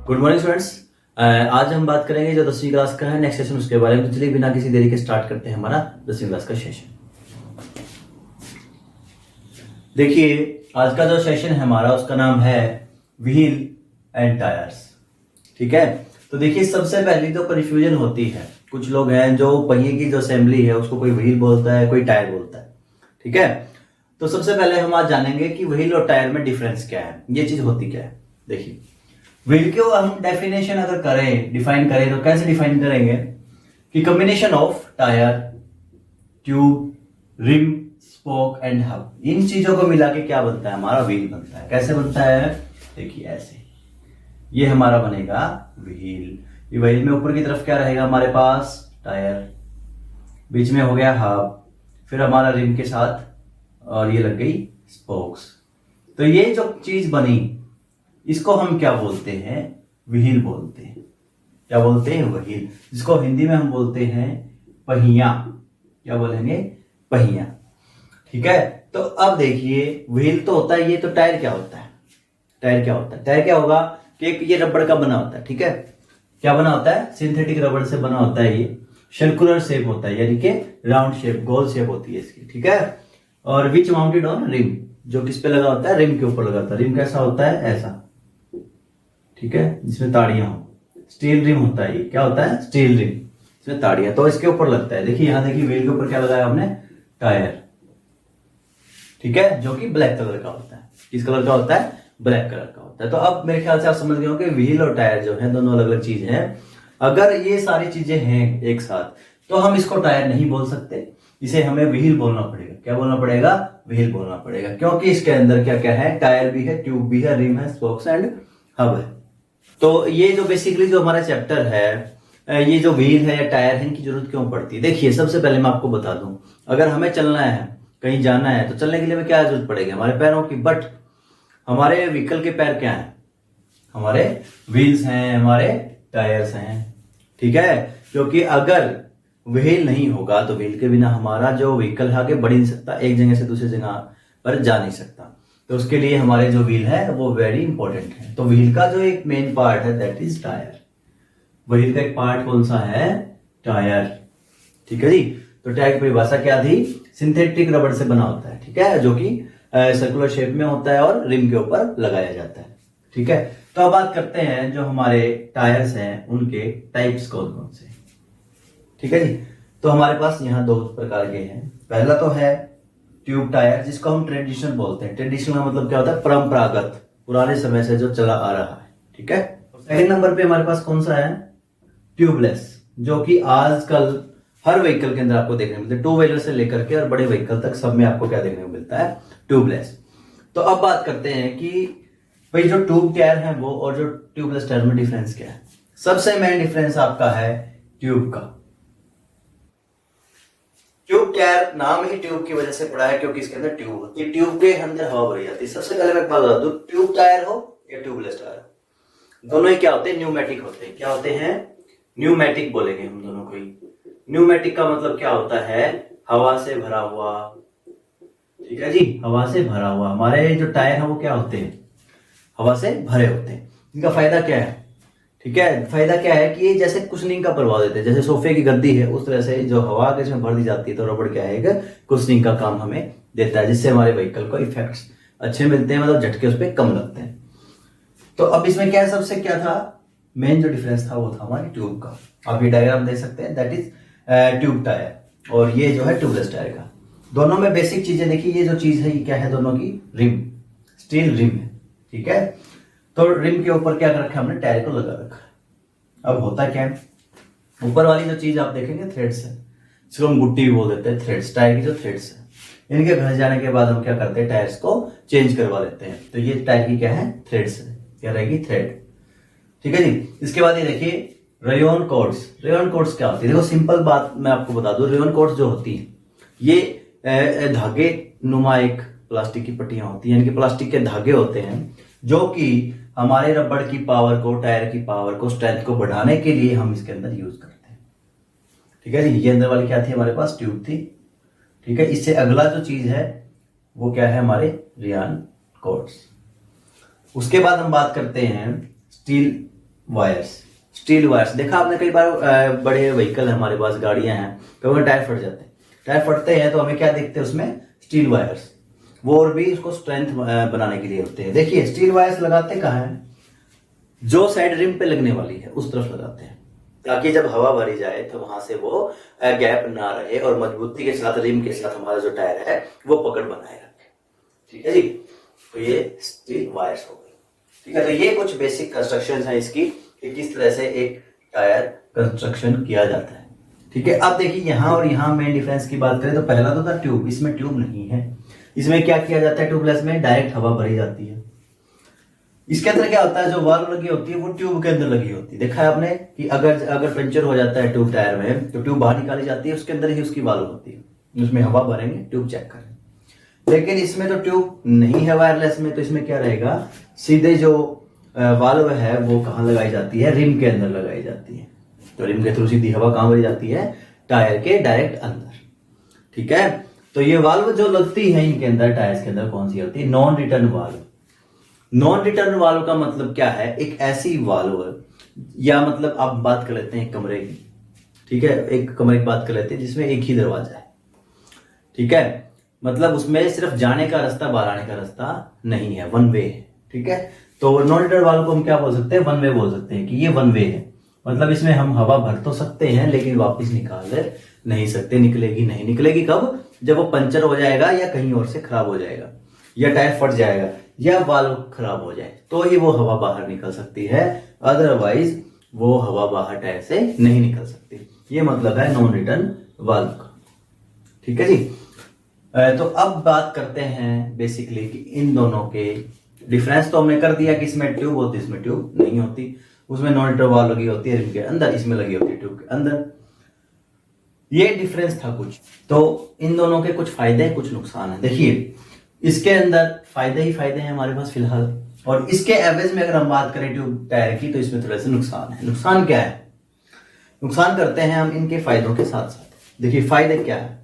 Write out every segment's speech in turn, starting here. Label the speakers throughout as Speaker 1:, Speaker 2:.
Speaker 1: Good morning students. आज हम बात करेंगे जो 10वीं क्लास का है नेक्स्ट सेशन उसके बारे में। तो चलिए बिना किसी देरी के स्टार्ट करते हैं हमारा 10वीं क्लास का सेशन। देखिए आज का जो सेशन है हमारा उसका नाम है व्हील एंड टायर्स। ठीक है, तो देखिए सबसे पहली तो कंफ्यूजन होती है, कुछ लोग हैं जो पहिए की जो असेंबली है उसको कोई व्हील बोलता है कोई टायर बोलता है। ठीक है, तो सबसे पहले हम आज जानेंगे कि व्हील और टायर में डिफरेंस क्या है, ये चीज होती क्या है। देखिए व्हील को हम डेफिनेशन अगर करें, डिफाइन करें तो कैसे डिफाइन करेंगे कि combination of tyre, tube, rim, spoke and hub, इन चीजों को मिला के क्या बनता है, हमारा व्हील बनता है। कैसे बनता है, देखिए ऐसे, ये हमारा बनेगा व्हील। ये व्हील में ऊपर की तरफ क्या रहेगा हमारे पास, टायर, बीच में हो गया हब, फिर हमारा रिम के साथ, और ये लग गई स्पोक्स। तो ये जो चीज बनी इसको हम क्या बोलते हैं, व्हील बोलते हैं। क्या बोलते हैं, व्हील, जिसको हिंदी में हम बोलते हैं पहिया। क्या बोलेंगे, पहिया। ठीक है, तो अब देखिए व्हील तो होता है ये, तो टायर क्या होता है, टायर क्या होता है, टायर क्या होगा कि एक ये रबड़ का बना होता है। ठीक है, क्या बना होता है, सिंथेटिक रबड़ से बना होता है, ये सर्कुलर शेप होता है, यानी कि राउंड शेप, गोल शेप होती है इसकी। ठीक है, और विच माउंटेड ऑन रिम, जो किस पे लगा होता है, रिम के ऊपर लगा होता है। रिम कैसा होता है, ऐसा। ठीक है, जिसमें ताड़ियां हो, स्टील रिम होता है ये। क्या होता है, स्टील रिम, इसमें ताड़ियां, तो इसके ऊपर लगता है। देखिए यहां देखिए व्हील के ऊपर क्या लगाया हमने, टायर। ठीक है, जो कि ब्लैक कलर का होता है। किस कलर का होता है, ब्लैक कलर का होता है। तो अब मेरे ख्याल से आप समझ गए होंगे व्हील और टायर जो है दोनों अलग अलग चीज हैं। अगर ये सारी चीजें हैं एक साथ तो हम इसको टायर नहीं बोल सकते, इसे हमें व्हील बोलना पड़ेगा। क्या बोलना पड़ेगा, व्हील बोलना पड़ेगा, क्योंकि इसके अंदर क्या क्या है, टायर भी है, ट्यूब भी है, रिम है, स्पोक्स एंड हब है। तो ये जो बेसिकली जो हमारा चैप्टर है, ये जो व्हील है या टायर है, इनकी जरूरत क्यों पड़ती है। देखिए सबसे पहले मैं आपको बता दूं, अगर हमें चलना है, कहीं जाना है, तो चलने के लिए हमें क्या जरूरत पड़ेगी, हमारे पैरों की। बट हमारे व्हीकल के पैर क्या है, हमारे व्हील्स हैं, हमारे टायर्स हैं। ठीक है, क्योंकि अगर व्हील नहीं होगा तो व्हील के बिना हमारा जो व्हीकल है आगे बढ़ नहीं सकता, एक जगह से दूसरी जगह पर जा नहीं सकता। तो उसके लिए हमारे जो व्हील है वो वेरी इंपॉर्टेंट है। तो व्हील का जो एक मेन पार्ट है दैट इज टायर। व्हील का एक पार्ट कौन सा है, टायर। ठीक है जी, तो टायर की परिभाषा क्या थी, सिंथेटिक रबड़ से बना होता है। ठीक है, जो कि सर्कुलर शेप में होता है और रिम के ऊपर लगाया जाता है। ठीक है, तो अब बात करते हैं जो हमारे टायर्स हैं उनके टाइप्स कौन कौन से। ठीक है जी, तो हमारे पास यहाँ दो प्रकार के हैं। पहला तो है ट्यूब टायर, जिसको हम ट्रेडिशनल बोलते हैं। ट्रेडिशनल का मतलब क्या होता है, परंपरागत, पुराने समय से जो चला आ रहा है। ठीक है, सेकंड नंबर पे हमारे पास कौन सा है, ट्यूबलेस, जो कि आजकल हर व्हीकल के अंदर आपको देखने को मिलता है, टू व्हीलर से लेकर के और बड़े व्हीकल तक सब में आपको क्या देखने को मिलता है, ट्यूबलेस। तो अब बात करते हैं कि भाई जो ट्यूब टायर है वो और जो ट्यूबलेस टायर में डिफरेंस क्या है। सबसे मेन डिफरेंस आपका है ट्यूब का। ट्यूब टायर नाम ही ट्यूब की वजह से पड़ा है, क्योंकि इसके अंदर ट्यूब होती है, ट्यूब के अंदर हवा भरी जाती है। सबसे पहले मैं बता दूं, ट्यूब टायर हो या ट्यूबलेस टायर, दोनों ही क्या होते हैं, न्यूमेटिक होते हैं। क्या होते हैं, न्यूमेटिक बोलेंगे हम दोनों को ही। न्यूमेटिक का मतलब क्या होता है, हवा से भरा हुआ। ठीक है जी, हवा से भरा हुआ। हमारे जो टायर है वो क्या होते हैं, हवा से भरे होते हैं। इनका फायदा क्या है, ठीक है, फायदा क्या है कि ये जैसे कुशनिंग का प्रभाव देते हैं, जैसे सोफे की गद्दी है उस तरह से जो हवा के इसमें भर दी जाती है, तो रबड़ क्या है, कुशनिंग का काम हमें देता है, जिससे हमारे व्हीकल को इफेक्ट्स अच्छे मिलते हैं, मतलब झटके उस पर कम लगते हैं। तो अब इसमें क्या है, सबसे क्या था, मेन जो डिफरेंस था वो था हमारी ट्यूब का। आप ये डायग्राम देख सकते हैं, दैट इज ट्यूब टायर, और ये जो है ट्यूबलेस टायर का। दोनों में बेसिक चीजें देखिए, ये जो चीज है ये क्या है, दोनों की रिम, स्टील रिम है। ठीक है, तो रिम के ऊपर क्या कर रखा है हमने, टायर को लगा रखा है। अब होता क्या है, ऊपर वाली जो चीज आप देखेंगे थ्रेड्स है, जिसको हम गुट्टी भी बोल देते हैं, थ्रेड्स, टायर की जो थ्रेड्स है, इनके घस जाने के बाद हम क्या करते हैं, टायर्स को चेंज करवा लेते हैं। तो ये टायर की क्या है, थ्रेड्स है, क्या रहेगी, थ्रेड। ठीक है जी, इसके बाद ये देखिए रेयन कॉर्ड्स। रेयन कॉर्ड्स क्या होती है, देखो सिंपल बात मैं आपको बता दूं, रेयन कॉर्ड्स जो होती है ये धागे नुमा एक प्लास्टिक की पट्टियां होती हैं, यानी कि प्लास्टिक के धागे होते हैं, जो कि हमारे रबड़ की पावर को, टायर की पावर को, स्ट्रेंथ को बढ़ाने के लिए हम इसके अंदर यूज करते हैं। ठीक है जी, ये अंदर वाली क्या थी हमारे पास, ट्यूब थी। ठीक है, इससे अगला जो चीज है वो क्या है, हमारे रेयन कॉर्ड्स। उसके बाद हम बात करते हैं स्टील वायर्स, स्टील वायर्स। देखा आपने कई बार बड़े व्हीकल हमारे पास गाड़ियां हैं तो टायर फट जाते हैं, टायर फटते हैं तो हमें क्या देखते हैं उसमें, स्टील वायर्स। वो और भी उसको स्ट्रेंथ बनाने के लिए होते हैं। देखिए स्टील वायर्स लगाते कहाँ है, जो साइड रिम पे लगने वाली है उस तरफ लगाते हैं, ताकि जब हवा भरी जाए तो वहां से वो गैप ना रहे और मजबूती के साथ रिम के साथ हमारा जो टायर है वो पकड़ बनाए रखे। ठीक है जी, तो ये स्टील वायर्स हो गई। ठीक है, तो ये कुछ बेसिक कंस्ट्रक्शन है इसकी कि किस तरह से एक टायर कंस्ट्रक्शन किया जाता है। ठीक है, अब देखिए यहाँ और यहाँ मेन डिफरेंस की बात करें तो पहला तो था ट्यूब, इसमें ट्यूब नहीं है। इसमें क्या किया जाता है, ट्यूबलेस में डायरेक्ट हवा भरी जाती है। इसके अंदर क्या होता है, जो वाल्व लगी होती है वो ट्यूब के अंदर लगी होती है। देखा है आपने कि अगर पंचर हो जाता है ट्यूब टायर में तो ट्यूब बाहर निकाली जाती है, उसके अंदर ही उसकी वाल्व होती है, उसमें हवा भरेंगे ट्यूब चेक करें। लेकिन इसमें तो ट्यूब नहीं है वायरलेस में, तो इसमें क्या रहेगा, सीधे जो वाल्व है वो कहाँ लगाई जाती है, रिम के अंदर लगाई जाती है। तो रिम के थ्रू सीधी हवा कहाँ भरी जाती है, टायर के डायरेक्ट अंदर। ठीक है, तो ये वाल्व जो लगती है इनके अंदर टायर्स के अंदर कौन सी होती है, non return valve. Non return valve का मतलब क्या है, एक ऐसी वाल्व, या मतलब आप बात कर लेते हैं एक कमरे की। ठीक है, एक कमरे की बात कर लेते हैं जिसमें एक ही दरवाजा है। ठीक है, मतलब उसमें सिर्फ जाने का रास्ता बाहर आने का रास्ता नहीं है, वन वे है। ठीक है, तो नॉन रिटर्न वाल्व को हम क्या बोल सकते हैं, वन वे बोल सकते हैं कि ये वन वे है। मतलब इसमें हम हवा भर तो सकते हैं लेकिन वापस निकाल नहीं सकते। निकलेगी नहीं, निकलेगी कब, जब वो पंचर हो जाएगा या कहीं और से खराब हो जाएगा या टायर फट जाएगा या वाल्व खराब हो जाए तो ही वो हवा बाहर निकल सकती है, अदरवाइज वो हवा बाहर टायर से नहीं निकल सकती। ये मतलब है नॉन रिटर्न वाल्व का। ठीक है जी, तो अब बात करते हैं बेसिकली कि इन दोनों के डिफरेंस। तो हमने कर दिया कि इसमें ट्यूब होती है, इसमें ट्यूब नहीं होती। उसमें नॉन रिटर्न वाल्व लगी होती है रिम के अंदर, इसमें लगी होती है ट्यूब के अंदर। ये डिफरेंस था कुछ। तो इन दोनों के कुछ फायदे हैं, कुछ नुकसान है। देखिए इसके अंदर फायदे ही फायदे हैं हमारे पास फिलहाल, और इसके एवरेज में अगर हम बात करें ट्यूब टायर की तो इसमें थोड़ा सा नुकसान है। नुकसान क्या है, नुकसान करते हैं हम इनके फायदों के साथ साथ। देखिए फायदे क्या है,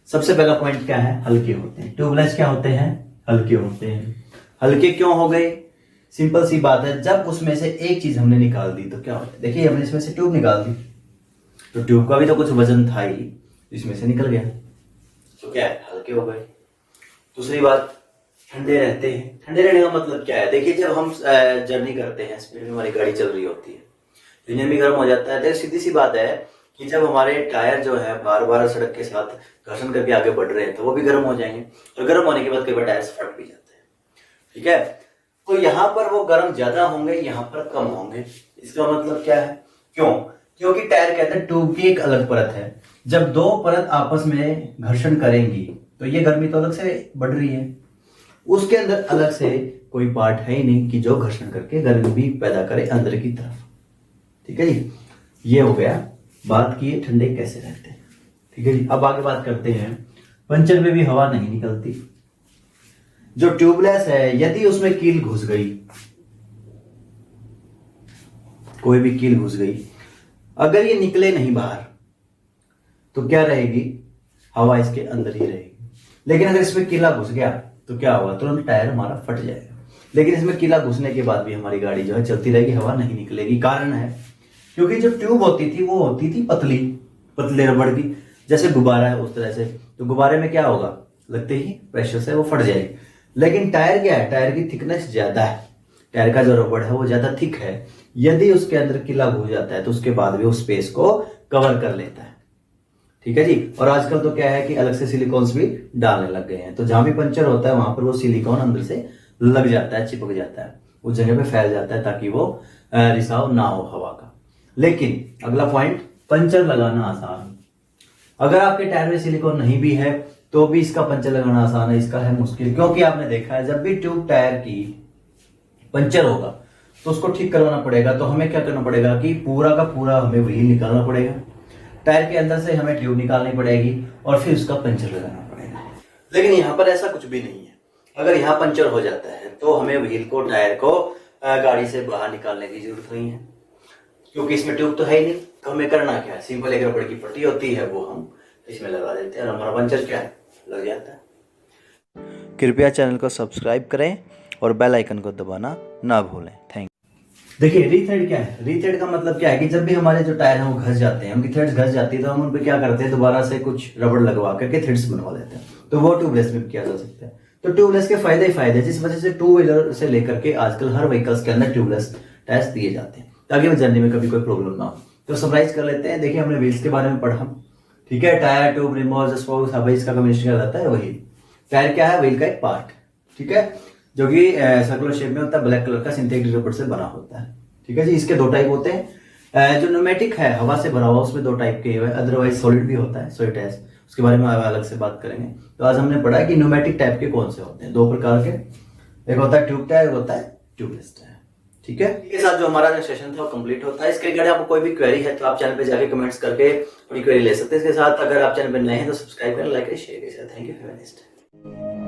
Speaker 1: सबसे पहला पॉइंट क्या है, हल्के होते हैं। ट्यूबलेस क्या होते हैं, हल्के होते हैं। हल्के क्यों हो गए, सिंपल सी बात है, जब उसमें से एक चीज हमने निकाल दी तो क्या होता है, देखिए हमने इसमें से ट्यूब निकाल दी तो ट्यूब का भी तो कुछ वजन था ही, इसमें से निकल गया तो क्या है, हल्के हो गए। दूसरी बात, ठंडे रहते हैं। ठंडे रहने का मतलब क्या है, देखिए जब हम जर्नी करते हैं, स्पीड में हमारी गाड़ी चल रही होती है, इंजन भी गर्म हो जाता है। तो सीधी सी बात है कि जब हमारे टायर जो है बार बार सड़क के साथ घर्षण करके आगे बढ़ रहे हैं तो वो भी गर्म हो जाएंगे, और गर्म होने के बाद कई बार टायर फट भी जाते हैं। ठीक है, तो यहाँ पर वो गर्म ज्यादा होंगे, यहाँ पर कम होंगे। इसका मतलब क्या है, क्यों, क्योंकि टायर के अंदर ट्यूब की एक अलग परत है। जब दो परत आपस में घर्षण करेंगी तो ये गर्मी तो अलग से बढ़ रही है, उसके अंदर अलग से कोई पार्ट है ही नहीं कि जो घर्षण करके गर्मी भी पैदा करे अंदर की तरफ। ठीक है जी, ये हो गया बात की ठंडे कैसे रहते हैं। ठीक है जी, अब आगे बात करते हैं, पंचर में भी हवा नहीं निकलती। जो ट्यूबलेस है, यदि उसमें कील घुस गई, कोई भी कील घुस गई, अगर ये निकले नहीं बाहर तो क्या रहेगी, हवा इसके अंदर ही रहेगी। लेकिन अगर इसमें कीला घुस गया तो क्या होगा, तुरंत टायर हमारा फट जाएगा। लेकिन इसमें कीला घुसने के बाद भी हमारी गाड़ी जो है चलती रहेगी, हवा नहीं निकलेगी। कारण है क्योंकि जो ट्यूब होती थी वो होती थी पतली, पतले रबड़ की, जैसे गुब्बारा है उस तरह से। तो गुब्बारे में क्या होगा, लगते ही प्रेशर से वो फट जाएगी। लेकिन टायर क्या है, टायर की थिकनेस ज्यादा है, टायर का जो रबड़ है वो ज्यादा थिक है। यदि उसके अंदर कीला घुस जाता है तो उसके बाद भी वो स्पेस को कवर कर लेता है। ठीक है जी, और आजकल तो क्या है कि अलग से सिलिकॉन्स भी डालने लग गए हैं, तो जहां भी पंचर होता है वहां पर वो सिलिकॉन अंदर से लग जाता है, चिपक जाता है, उस जगह पे फैल जाता है ताकि वो रिसाव ना हो हवा का। लेकिन अगला पॉइंट, पंचर लगाना आसान। अगर आपके टायर में सिलिकॉन नहीं भी है तो भी इसका पंचर लगाना आसान है, इसका है मुश्किल। क्योंकि आपने देखा है जब भी ट्यूब टायर की पंचर होगा तो उसको ठीक करवाना पड़ेगा, तो हमें क्या करना पड़ेगा कि पूरा का पूरा हमें व्हील निकालना पड़ेगा, टायर के अंदर से हमें ट्यूब निकालनी पड़ेगी और फिर उसका पंचर लगाना पड़ेगा। लेकिन यहाँ पर ऐसा कुछ भी नहीं है। अगर यहाँ पंचर हो जाता है तो हमें व्हील को, टायर को गाड़ी से बाहर निकालने की जरूरत नहीं है, क्योंकि इसमें ट्यूब तो है ही नहीं। तो हमें करना क्या है, सिंपल एक रबड़ की पट्टी होती है वो हम इसमें लगा देते हैं और हमारा पंचर क्या है, लग जाता है। कृपया चैनल को सब्सक्राइब करें और बेल आइकन को दबाना ना भूलें। Thank you. देखिए रीथ्रेड क्या है, रीथ्रेड का मतलब क्या है कि जब भी हमारे जो टायर हैं वो घस जाते हैं, उनकी थ्रेड्स घस जाती है, तो हम उन पे क्या करते हैं, दोबारा से कुछ रबड़ लगवा करके थ्रेड्स बनवा लेते हैं। तो वो ट्यूबलेस में किया जा सकता है। तो ट्यूबलेस के फायदे ही फायदे, जिस वजह से टू व्हीलर से लेकर के आजकल हर व्हीकल्स के अंदर ट्यूबलेस टायर्स दिए जाते हैं, ताकि हमें जर्नी में कभी कोई प्रॉब्लम ना हो। तो समराइज कर लेते हैं। देखिए हमने व्हील्स के बारे में पढ़ा, ठीक है, tyre, tube, remote, spokes, hub, इसका कम्बिनेशन क्या रहता है वही। टायर क्या है, व्हील का एक पार्ट, ठीक है, जो कि सर्कुलर शेप में होता है, ब्लैक कलर का सिंथेटिक रबर से बना होता है, ठीक है जी। इसके दो टाइप होते हैं। जो न्यूमेटिक है, हवा से भरा हुआ, उसमें दो टाइप के, अदरवाइज सॉलिड भी होता है, सॉलिड टायर्स, उसके बारे में अलग से बात करेंगे। तो आज हमने पढ़ा है कि न्यूमेटिक टाइप के कौन से होते हैं, दो प्रकार के, एक होता है ट्यूब टायर, एक होता है ट्यूबलेस टायर, ठीक है। इसके साथ जो हमारा जो सेशन था वो कंप्लीट होता है। इसके रिगार्डिंग आपको कोई भी क्वेरी है तो आप चैनल पे जाके कमेंट्स करके अपनी क्वेरी ले सकते हैं। इसके साथ अगर आप चैनल पे नए हैं तो सब्सक्राइब करें, लाइक करें, शेयर करें। Thank you, have a nice day.